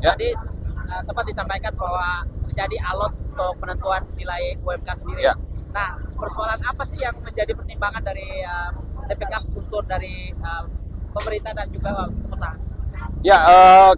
Ya. Tadi sempat disampaikan bahwa terjadi alot untuk penentuan nilai UMK sendiri. Ya. Nah, persoalan apa sih yang menjadi pertimbangan dari DPK unsur dari pemerintah dan juga pengusaha? Ya,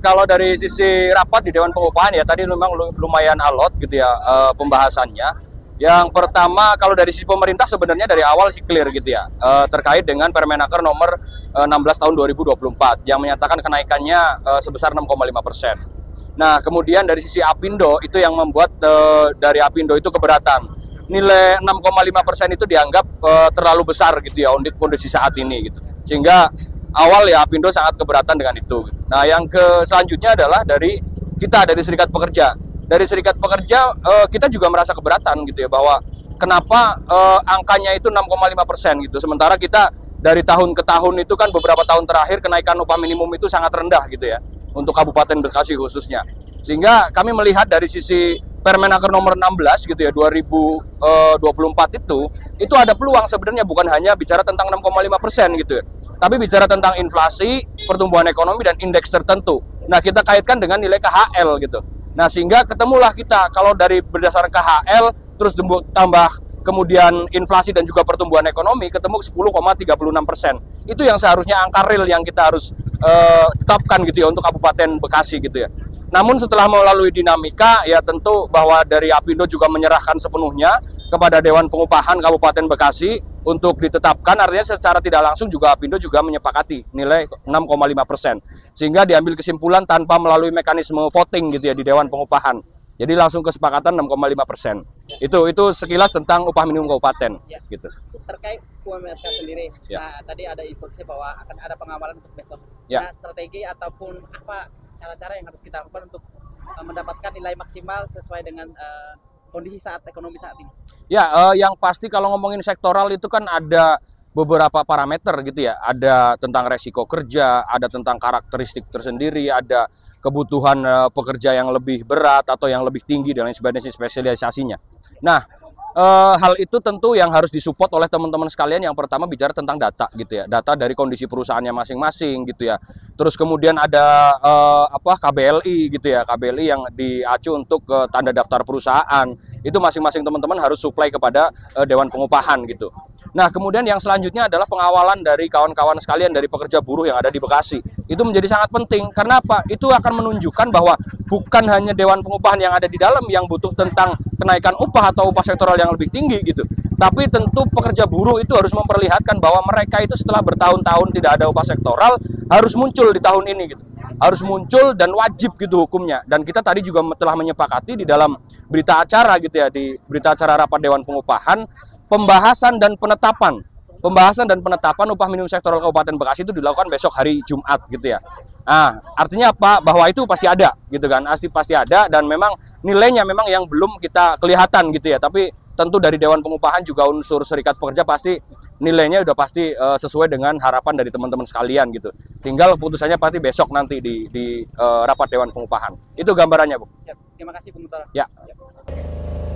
kalau dari sisi rapat di Dewan Pengupahan ya tadi memang lumayan alot gitu ya pembahasannya. Yang pertama kalau dari sisi pemerintah sebenarnya dari awal sih clear gitu ya terkait dengan Permenaker nomor 16 tahun 2024 yang menyatakan kenaikannya sebesar 6,5%. Nah, kemudian dari sisi Apindo itu yang membuat dari Apindo itu keberatan. Nilai 6,5% itu dianggap terlalu besar gitu ya untuk kondisi saat ini gitu. Sehingga awal ya Apindo sangat keberatan dengan itu. Nah, yang selanjutnya adalah dari kita dari Serikat Pekerja. Dari Serikat Pekerja kita juga merasa keberatan gitu ya bahwa kenapa angkanya itu 6,5% gitu. Sementara kita dari tahun ke tahun itu kan beberapa tahun terakhir kenaikan upah minimum itu sangat rendah gitu ya untuk Kabupaten Bekasi khususnya. Sehingga kami melihat dari sisi Permenaker nomor 16 gitu ya 2024 itu ada peluang sebenarnya bukan hanya bicara tentang 6,5% gitu ya. Tapi bicara tentang inflasi, pertumbuhan ekonomi dan indeks tertentu. Nah, kita kaitkan dengan nilai KHL gitu. Nah, sehingga ketemulah kita kalau dari berdasarkan KHL terus tambah kemudian inflasi dan juga pertumbuhan ekonomi ketemu 10,36%. Itu yang seharusnya angka real yang kita harus tetapkan gitu ya untuk Kabupaten Bekasi gitu ya. Namun setelah melalui dinamika ya tentu bahwa dari Apindo juga menyerahkan sepenuhnya kepada Dewan Pengupahan Kabupaten Bekasi untuk ditetapkan, artinya secara tidak langsung juga Apindo juga menyepakati nilai 6,5%. Sehingga diambil kesimpulan tanpa melalui mekanisme voting gitu ya di Dewan Pengupahan. Jadi langsung kesepakatan 6,5%. Itu sekilas tentang upah minimum kabupaten Ya. gitu. Terkait UMSK sendiri, Ya. nah tadi ada instruksi bahwa akan ada pengawalan untuk besok. Ya. Nah, strategi ataupun apa cara-cara yang harus kita lakukan untuk mendapatkan nilai maksimal sesuai dengan kondisi ekonomi saat ini? Ya, yang pasti kalau ngomongin sektoral itu kan ada beberapa parameter gitu ya. Ada tentang resiko kerja, ada tentang karakteristik tersendiri, ada kebutuhan pekerja yang lebih berat atau yang lebih tinggi dan lain sebagainya spesialisasinya. Nah, hal itu tentu yang harus disupport oleh teman-teman sekalian. Yang pertama bicara tentang data gitu ya, data dari kondisi perusahaannya masing-masing gitu ya. Terus kemudian ada KBLI gitu ya, KBLI yang diacu untuk tanda daftar perusahaan. Itu masing-masing teman-teman harus supply kepada Dewan Pengupahan gitu. Nah, kemudian yang selanjutnya adalah pengawalan dari kawan-kawan sekalian dari pekerja buruh yang ada di Bekasi. Itu menjadi sangat penting. Karena apa? Itu akan menunjukkan bahwa bukan hanya Dewan Pengupahan yang ada di dalam yang butuh tentang kenaikan upah atau upah sektoral yang lebih tinggi gitu. Tapi tentu pekerja buruh itu harus memperlihatkan bahwa mereka itu setelah bertahun-tahun tidak ada upah sektoral harus muncul di tahun ini gitu. Harus muncul dan wajib gitu hukumnya. Dan kita tadi juga telah menyepakati di dalam berita acara gitu ya, di berita acara rapat Dewan Pengupahan, pembahasan dan penetapan upah minimum sektoral Kabupaten Bekasi itu dilakukan besok hari Jumat gitu ya. Nah, artinya apa? Bahwa itu pasti ada gitu kan, pasti ada dan memang nilainya memang yang belum kita kelihatan gitu ya. Tapi tentu dari Dewan Pengupahan juga unsur Serikat Pekerja pasti nilainya udah pasti sesuai dengan harapan dari teman-teman sekalian gitu. Tinggal putusannya pasti besok nanti di rapat Dewan Pengupahan. Itu gambarannya, Bu. Siap. Terima kasih, Bung Tara. Ya.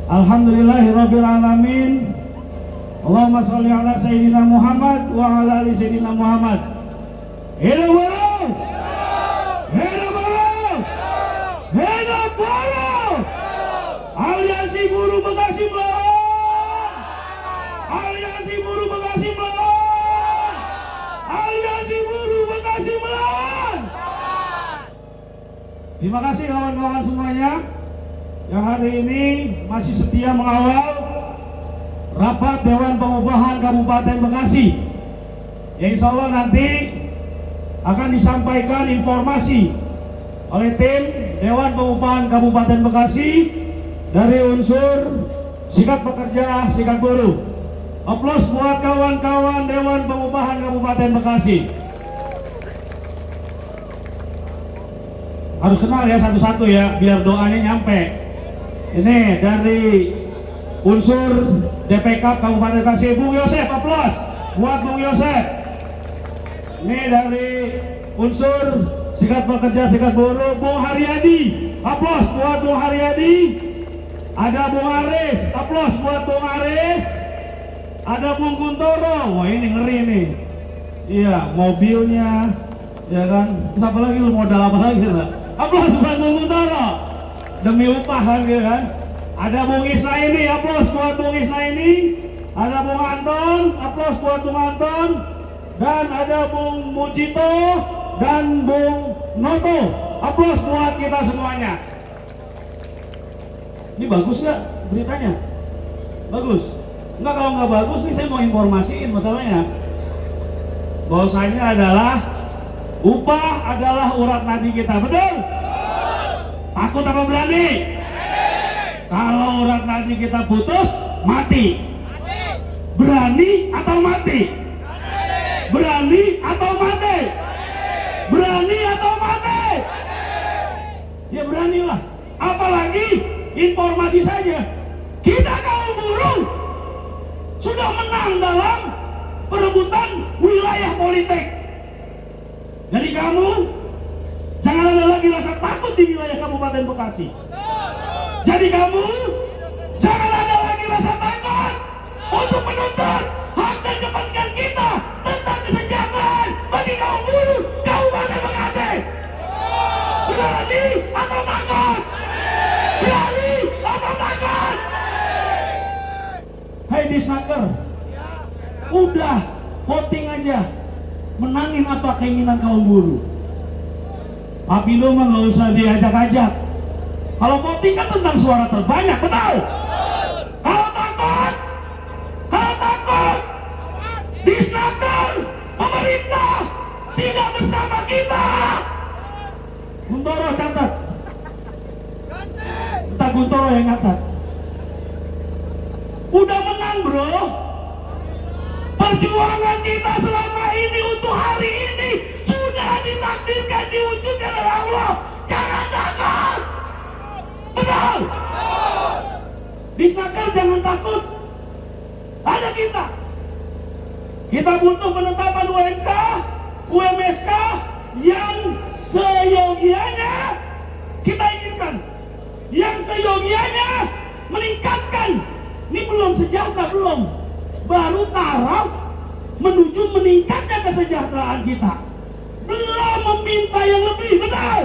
Alhamdulillahirabbil alamin. Allahumma sholli ala sayyidina Muhammad wa ala ali sayyidina Muhammad. Hidup buruh! Hidup buruh! Hidup buruh! Aliansi Buruh Bekasi melawan! Aliansi Buruh Bekasi melawan! Aliansi Buruh Bekasi melawan! Terima kasih kawan-kawan semuanya yang hari ini masih setia mengawal rapat Dewan Pengupahan Kabupaten Bekasi, yang insya Allah nanti akan disampaikan informasi oleh tim Dewan Pengupahan Kabupaten Bekasi dari unsur Serikat Pekerja, Serikat Buruh. Aplaus buat kawan-kawan Dewan Pengupahan Kabupaten Bekasi. Harus kenal ya satu-satu ya, biar doanya nyampe. Ini dari unsur DPK Kabupaten Bekasi, Bung Yosef, aplaus buat Bung Yosef. Ini dari unsur Serikat Pekerja, Serikat Buruh, Bung Haryadi, aplaus buat Bung Haryadi. Ada Bung Aris, aplaus buat Bung Aris. Ada Bung Kuntoro, wah ini ngeri nih. Iya, mobilnya, ya kan. Terus apa lagi, lu modal apa lagi lah? Aplaus buat Bung Guntoro. Demi upah kan gitu kan. Ada Bung Isna ini, aplaus buat Bung Isna ini. Ada Bung Anton, aplaus buat Bung Anton. Dan ada Bung Mujito dan Bung Noto. Aplaus buat kita semuanya. Ini bagus nggak beritanya? Bagus? Enggak, kalau nggak bagus nih saya mau informasiin masalahnya. Bahwasanya adalah upah adalah urat nadi kita, betul? Takut apa berani? Kalau urat nadi kita putus, mati. Berani atau mati? Berani atau mati? Berani atau mati? Ya beranilah. Apalagi informasi saja, kita kaum buruh sudah menang dalam perebutan wilayah politik. Jadi kamu jangan ada lagi rasa takut di wilayah Kabupaten Bekasi. Jadi kamu jangan ada lagi rasa takut untuk menuntut hak dan kepentingan kita tentang kesejahteraan bagi kaum buruh Kabupaten Bekasi. Berani atau takut? Berani atau takut? Hai Disnaker, udah voting aja, menangin apa keinginan kaum buruh. Apindo mah nggak usah diajak-ajak. Kalau voting kan tentang suara terbanyak, betul? Kalau takut, Disnaker, pemerintah tidak bersama kita. Guntoro catat. Entah Guntoro yang catat. Udah menang bro. Perjuangan kita selama ini untuk hari ini sudah ditakdirkan, diwujudkan oleh Allah. Jangan takut. Betul. Disnaker jangan takut. Ada kita. Kita butuh penetapan UMK, UMSK yang seyogianya kita inginkan. Yang seyogianya meningkatkan. Ini belum sejahtera, belum. Baru taraf menuju meningkatnya kesejahteraan kita. Belum meminta yang lebih, betul?